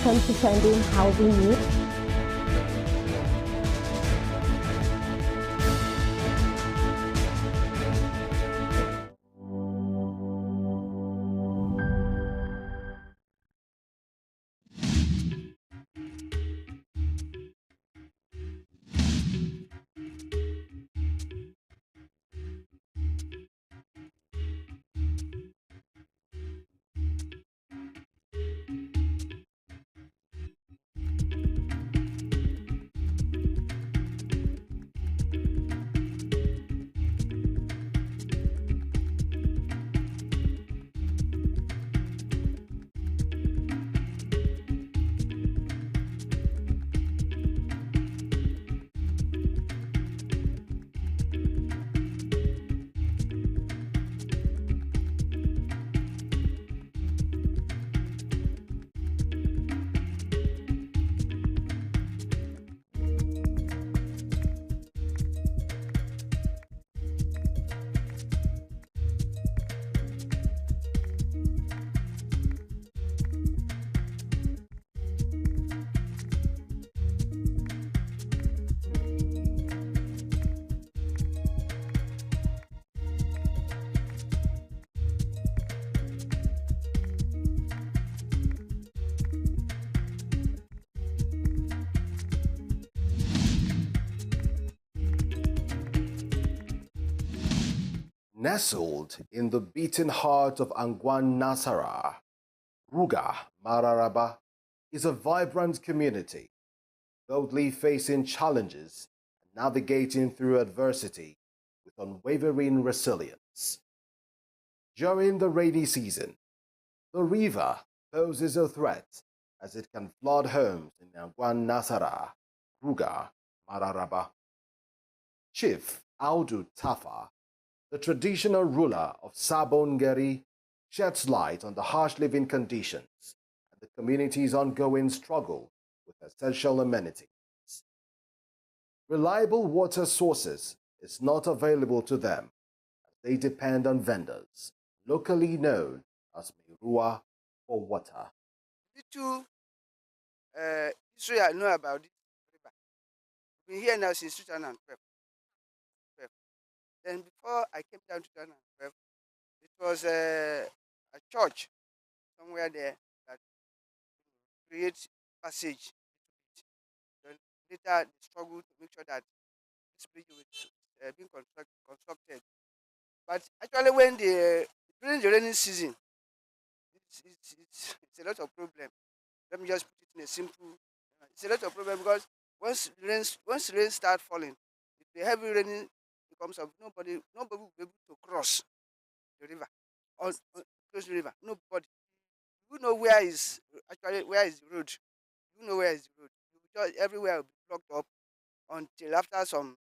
welcome to Sending Housing News. Nestled in the beating heart of Angwan Nasara, Ruga Mararaba is a vibrant community, boldly facing challenges and navigating through adversity with unwavering resilience. During the rainy season, the river poses a threat as it can flood homes in Angwan Nasara, Ruga Mararaba. Chief Audu Tafa, the traditional ruler of Sabongeri, sheds light on the harsh living conditions and the community's ongoing struggle with essential amenities. Reliable water sources is not available to them as they depend on vendors, locally known as Merua, for water. Little history I know about this river. We've been here now since 2012. Then before I came down to 2012, it was a church somewhere there that creates passage. Then later they struggled to make sure that this bridge was being constructed. But actually, when during the rainy season, it's a lot of problem. Let me just put it in a simple. It's a lot of problem because once rain start falling, if the heavy rain becomes up, nobody will be able to cross the river or cross the river. Nobody. You know where is the road. You know where is the road. Everywhere will be blocked up until after some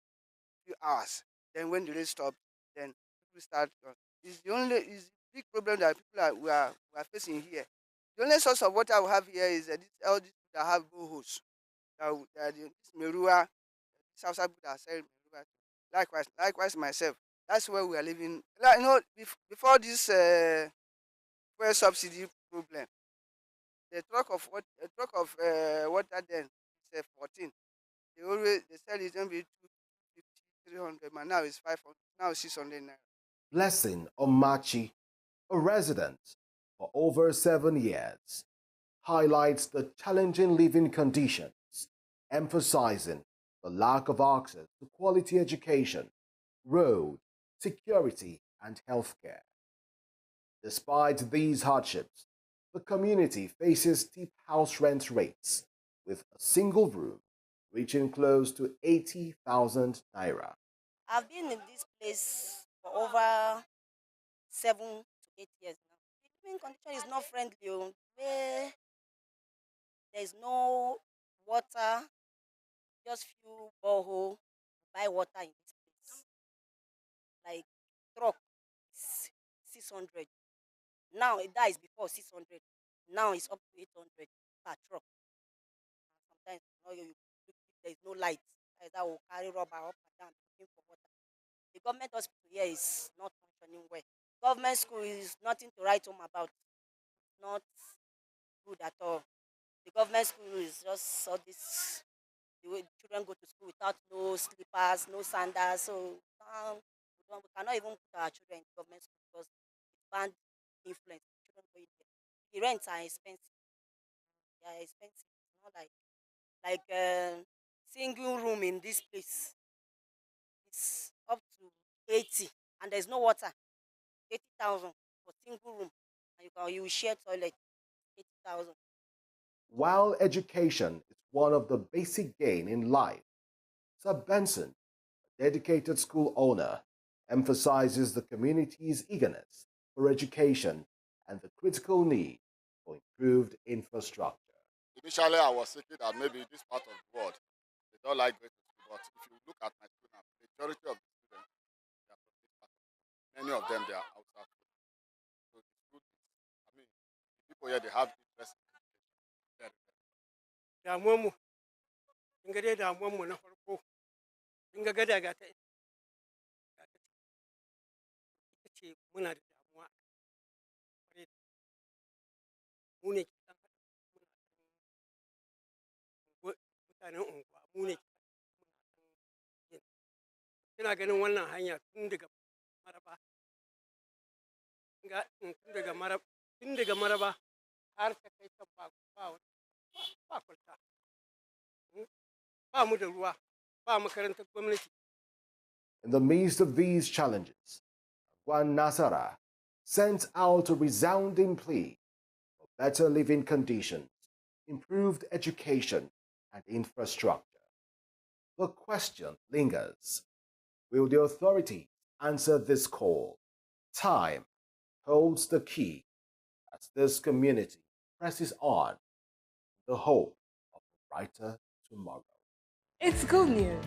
few hours. Then when the rain stops, then people start. It's the big problem that we are facing here. The only source of water we have here is all these people that have boreholes. This Merua, this outside people that sell Merua. Likewise myself. That's where we are living. Like, before this fuel subsidy problem, the truck of water then is 14. They sell it maybe 250, 300, but now it's 500, now it's 600 naira. Blessing Omachi, a resident for over 7 years, highlights the challenging living conditions, emphasizing the lack of access to quality education, road, security, and healthcare. Despite these hardships, the community faces steep house rent rates, with a single room reaching close to 80,000 naira. I've been in this place for over 7 to 8 years now. The living condition is not friendly. Where there is no water, just few borehole, buy water in this place. Like truck is 600. Now that is before 600. Now it's up to 800 per truck. Sometimes there is no light. That will carry rubber up and down looking for water. The government hospital here is not functioning well. Government school is nothing to write home about. Not good at all. The government school is just all this. The way children go to school without no slippers, no sandals. So we cannot even put our children in government school because it's bad influence. Children going there. The rents are expensive. They are expensive. It's not like single room in this place. It's up to 80, and there's no water. 80,000 for single room, and you share toilet. 80,000. While education is one of the basic gain in life, Sir Benson, a dedicated school owner, emphasizes the community's eagerness for education and the critical need for improved infrastructure. Initially, I was thinking that maybe this part of the world, they don't like going to school. But if you look at my school now, the majority of the students, they are from this part of the world. Many of them, they are outside. So the school is, I mean, the people here, they have interest in education. Very, very. Damuwanmu, kin ga dai damuwanmu na farko, kin ga gada ga ta ita ce muna da damuwa kwarai da mu ne ke ɗan haɗa mutanen unguwa mu ne ke yin. Kina ganin wannan hanya tun daga maraba, tun daga maraba har ta kai ta ba kwalta. Ba mu da ruwa, ba makarantar gwamnati. In the midst of these challenges, Angwan Nasara sent out a resounding plea for better living conditions, improved education, and infrastructure. The question lingers: will the authorities answer this call? Time holds the key as this community presses on the hope of a brighter tomorrow. It's good news.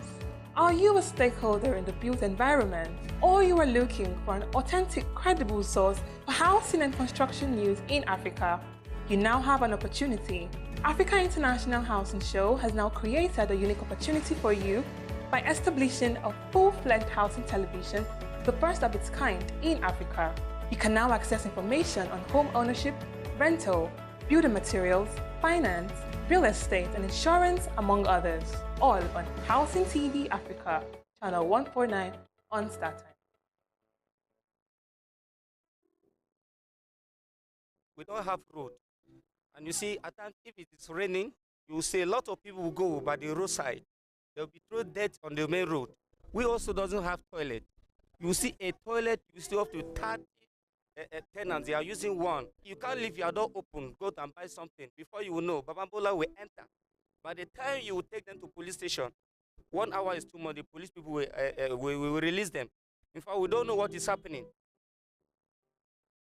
Are you a stakeholder in the built environment, or you are looking for an authentic, credible source for housing and construction news in Africa? You now have an opportunity. Africa International Housing Show has now created a unique opportunity for you by establishing a full-fledged housing television, the first of its kind in Africa. You can now access information on home ownership, rental, building materials, finance, real estate, and insurance, among others, all on Housing TV Africa, channel 149 on StarTime. We don't have road. And you see, at times, if it is raining, you will see a lot of people will go by the roadside. There will be throw dirt on the main road. We also doesn't have toilet. You see a toilet, you still have to 30 tenants, they are using one. You can't leave your door open, go and buy something. Before you will know, Babambola will enter. By the time you will take them to police station, 1 hour is too much. The police people will release them. In fact, we don't know what is happening.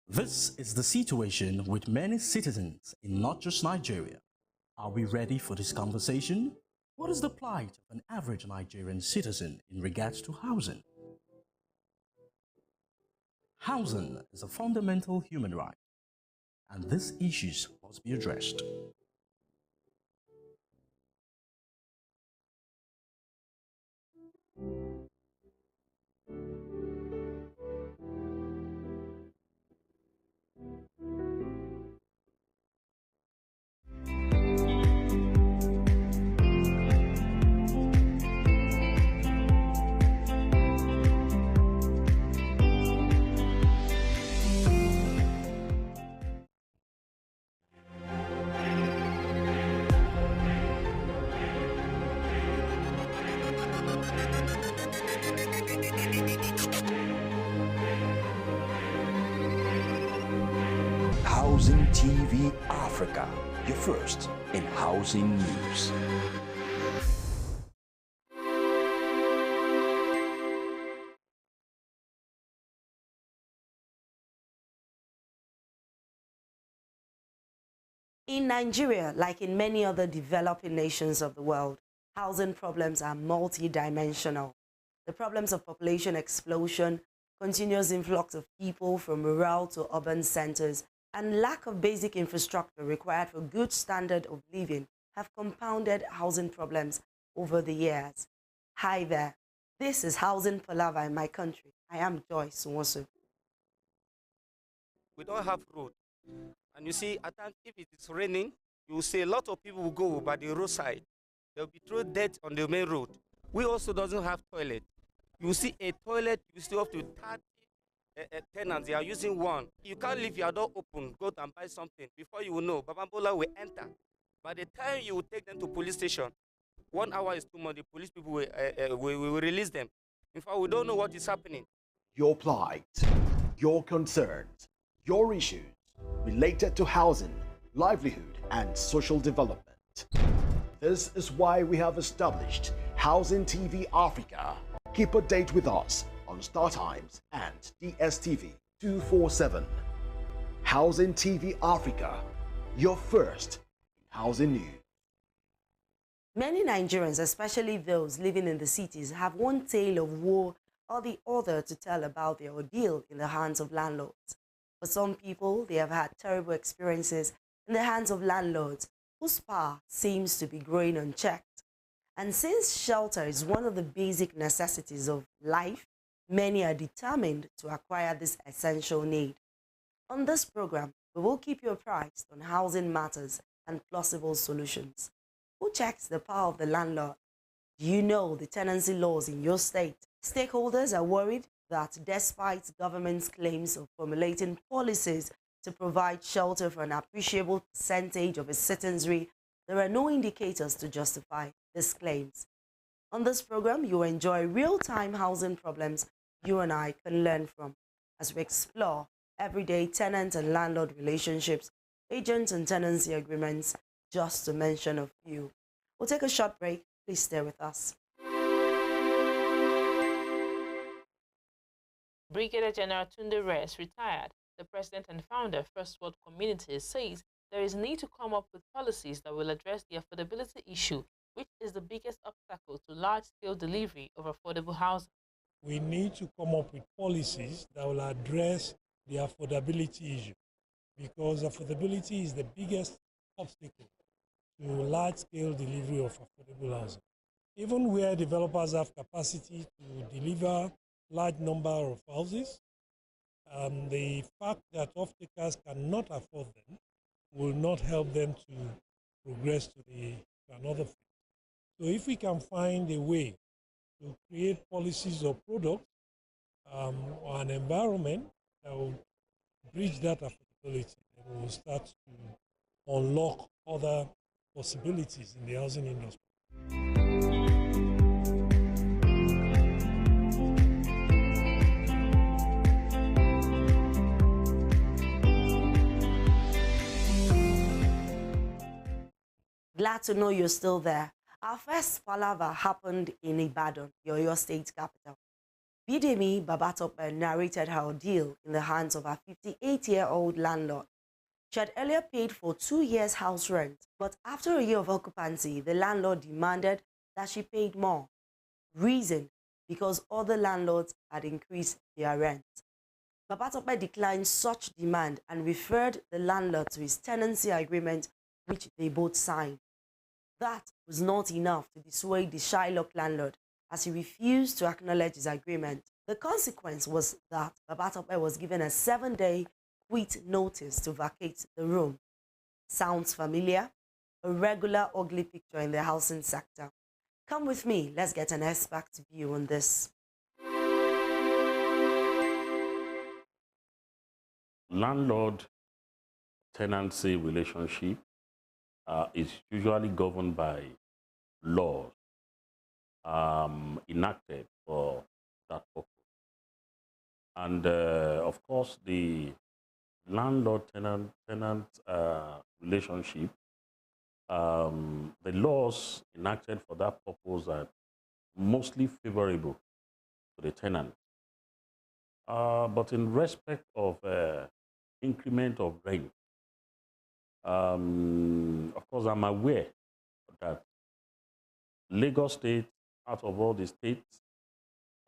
This is the situation with many citizens in not just Nigeria. Are we ready for this conversation? What is the plight of an average Nigerian citizen in regards to housing? Housing is a fundamental human right, and these issues must be addressed. Housing TV Africa, your first in housing news. In Nigeria, like in many other developing nations of the world, housing problems are multidimensional. The problems of population explosion, continuous influx of people from rural to urban centers, and lack of basic infrastructure required for good standard of living have compounded housing problems over the years. Hi there, this is Housing Palava in my country. I am Joyce Nwosu. We don't have road. And you see, at times, if it is raining, you will see a lot of people will go by the roadside. They'll be throw dirt on the main road. We also doesn't have toilet. You see a toilet, you still have to 30 tenants, they are using one. You can't leave your door open, go and buy something. Before you will know, Babambola will enter. By the time you will take them to police station, 1 hour is too much. The police people will release them. In fact, we don't know what is happening. Your plight, your concerns, your issues related to housing, livelihood, and social development. This is why we have established Housing TV Africa. Keep a date with us on StarTimes and DSTV 247. Housing TV Africa, your first in housing news. Many Nigerians, especially those living in the cities, have one tale of woe or the other to tell about their ordeal in the hands of landlords. For some people, they have had terrible experiences in the hands of landlords whose power seems to be growing unchecked. And since shelter is one of the basic necessities of life, many are determined to acquire this essential need. On this program, we will keep you apprised on housing matters and plausible solutions. Who checks the power of the landlord? Do you know the tenancy laws in your state? Stakeholders are worried that despite government's claims of formulating policies to provide shelter for an appreciable percentage of its citizenry, there are no indicators to justify these claims. On this program, you will enjoy real-time housing problems you and I can learn from as we explore everyday tenant and landlord relationships, agent and tenancy agreements, just to mention a few. We'll take a short break. Please stay with us. Brigadier General Tunde Reyes, retired, the president and founder of First World Communities, says there is need to come up with policies that will address the affordability issue, which is the biggest obstacle to large-scale delivery of affordable housing. We need to come up with policies that will address the affordability issue, because affordability is the biggest obstacle to large-scale delivery of affordable housing. Even where developers have capacity to deliver large number of houses, the fact that off-takers cannot afford them will not help them to progress to another phase. So if we can find a way to create policies or products or an environment that will bridge that affordability, then we will start to unlock other possibilities in the housing industry. Glad to know you're still there. Our first palaver happened in Ibadan, your state capital. Bidemi Babatope narrated her ordeal in the hands of a 58-year-old landlord. She had earlier paid for 2 years' house rent, but after a year of occupancy, the landlord demanded that she paid more. Reason, because other landlords had increased their rent. Babatope declined such demand and referred the landlord to his tenancy agreement, which they both signed. That was not enough to dissuade the Shylock landlord, as he refused to acknowledge his agreement. The consequence was that Babatope was given a 7-day quit notice to vacate the room. Sounds familiar? A regular ugly picture in the housing sector. Come with me, let's get an expert view on this. Landlord-tenancy relationship is usually governed by laws enacted for that purpose. And of course, the landlord-tenant relationship, the laws enacted for that purpose are mostly favorable to the tenant. But in respect of increment of rent, of course, I'm aware that Lagos State, out of all the states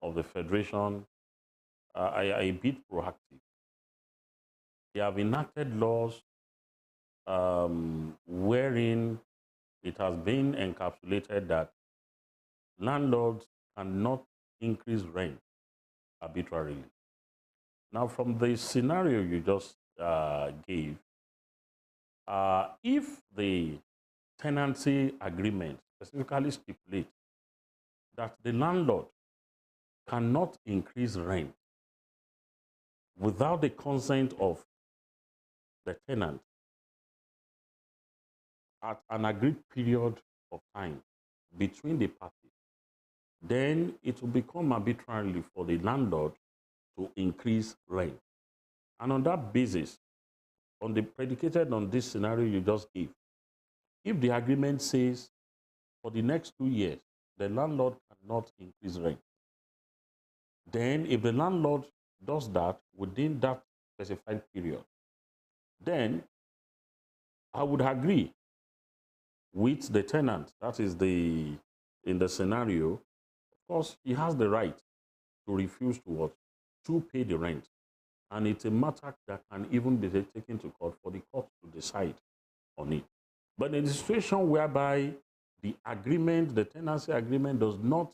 of the Federation, are a bit proactive. They have enacted laws wherein it has been encapsulated that landlords cannot increase rent arbitrarily. Now, from the scenario you just gave, if the tenancy agreement specifically stipulates that the landlord cannot increase rent without the consent of the tenant at an agreed period of time between the parties, then it will become arbitrarily for the landlord to increase rent. And on that basis, predicated on this scenario you just gave, if the agreement says for the next 2 years, the landlord cannot increase rent, then if the landlord does that within that specified period, then I would agree with the tenant, that is in the scenario, of course, he has the right to refuse to what? To pay the rent. And it's a matter that can even be taken to court for the court to decide on it. But in a situation whereby the agreement, the tenancy agreement does not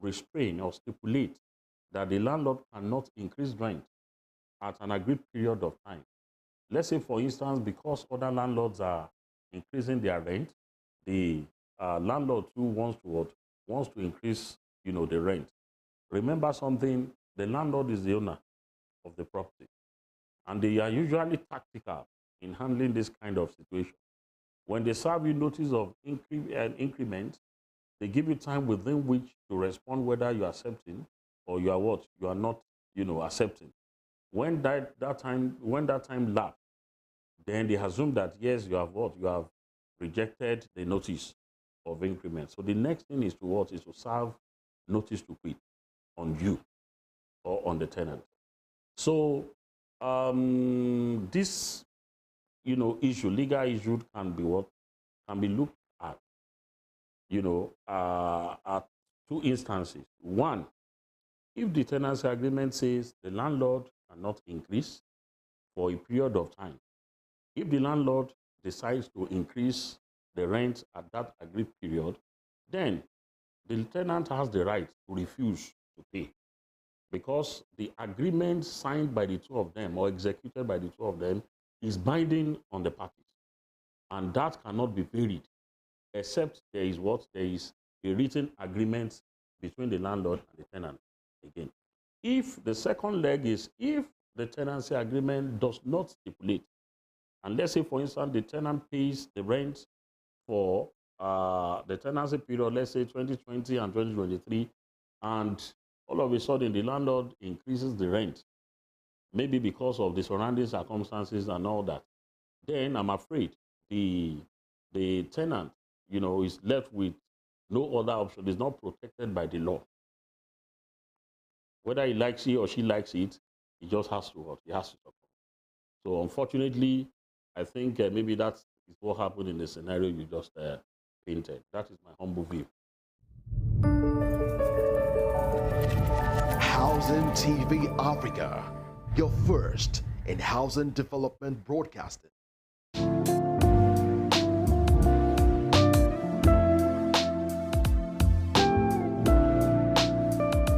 restrain or stipulate that the landlord cannot increase rent at an agreed period of time. Let's say, for instance, because other landlords are increasing their rent, the landlord too wants to increase, the rent. Remember something, the landlord is the owner of the property. And they are usually tactical in handling this kind of situation. When they serve you notice of increment, they give you time within which to respond whether you are accepting or you are what? You are not, accepting. When that time lapses, then they assume that yes, you have what? You have rejected the notice of increment. So the next thing is to what? Is to serve notice to quit on you or on the tenant. So this, issue, legal issue, can be what? Can be looked at, at two instances. One, if the tenancy agreement says the landlord cannot increase for a period of time, if the landlord decides to increase the rent at that agreed period, then the tenant has the right to refuse to pay, because the agreement signed by the two of them or executed by the two of them is binding on the parties. And that cannot be varied, except there is what? There is a written agreement between the landlord and the tenant again. If the second leg is, if the tenancy agreement does not stipulate, and let's say, for instance, the tenant pays the rent for the tenancy period, let's say 2020 and 2023, and all of a sudden the landlord increases the rent, maybe because of the surrounding circumstances and all that, then I'm afraid the tenant, is left with no other option. Is not protected by the law. Whether he likes it or she likes it, he just has to what? He has to support. So unfortunately, I think maybe that is what happened in the scenario you just painted. That is my humble view. Housing TV Africa, your first in housing development broadcasting.